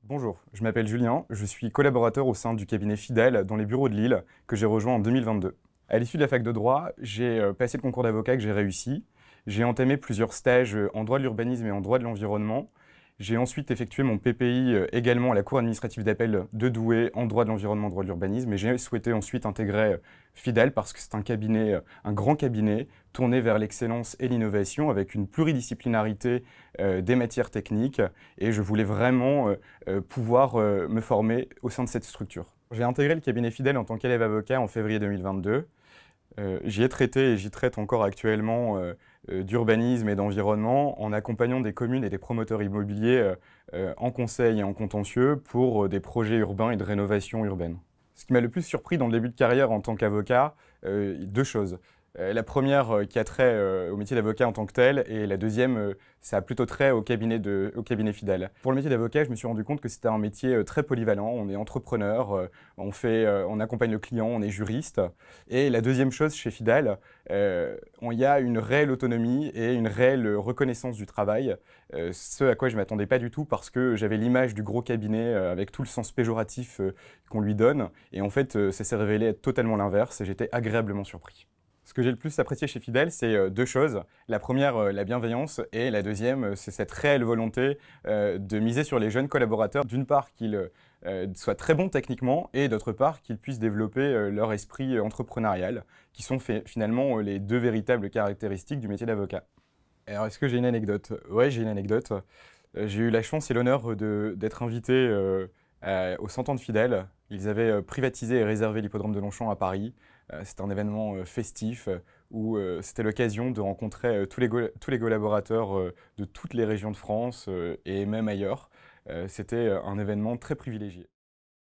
Bonjour, je m'appelle Julien, je suis collaborateur au sein du cabinet Fidel dans les bureaux de Lille que j'ai rejoint en 2022. À l'issue de la fac de droit, j'ai passé le concours d'avocat que j'ai réussi. J'ai entamé plusieurs stages en droit de l'urbanisme et en droit de l'environnement. J'ai ensuite effectué mon PPI également à la Cour administrative d'appel de Douai en droit de l'environnement, droit de l'urbanisme. Et j'ai souhaité ensuite intégrer Fidel parce que c'est un cabinet, un grand cabinet tourné vers l'excellence et l'innovation avec une pluridisciplinarité des matières techniques. Et je voulais vraiment pouvoir me former au sein de cette structure. J'ai intégré le cabinet Fidel en tant qu'élève avocat en février 2022. J'y ai traité et j'y traite encore actuellement d'urbanisme et d'environnement en accompagnant des communes et des promoteurs immobiliers en conseil et en contentieux pour des projets urbains et de rénovation urbaine. Ce qui m'a le plus surpris dans le début de carrière en tant qu'avocat, deux choses. La première qui a trait au métier d'avocat en tant que tel, et la deuxième, ça a plutôt trait au cabinet Fidel. Pour le métier d'avocat, je me suis rendu compte que c'était un métier très polyvalent. On est entrepreneur, on accompagne le client, on est juriste. Et la deuxième chose chez Fidel, il y a une réelle autonomie et une réelle reconnaissance du travail, ce à quoi je ne m'attendais pas du tout parce que j'avais l'image du gros cabinet avec tout le sens péjoratif qu'on lui donne. Et en fait, ça s'est révélé être totalement l'inverse et j'étais agréablement surpris. Ce que j'ai le plus apprécié chez Fidel, c'est deux choses. La première, la bienveillance, et la deuxième, c'est cette réelle volonté de miser sur les jeunes collaborateurs. D'une part, qu'ils soient très bons techniquement, et d'autre part, qu'ils puissent développer leur esprit entrepreneurial, qui sont finalement les deux véritables caractéristiques du métier d'avocat. Alors, est-ce que j'ai une anecdote? Ouais, j'ai une anecdote. J'ai eu la chance et l'honneur d'être invité au 100 ans de Fidel. Ils avaient privatisé et réservé l'hippodrome de Longchamp à Paris. C'était un événement festif où c'était l'occasion de rencontrer tous les collaborateurs de toutes les régions de France et même ailleurs. C'était un événement très privilégié.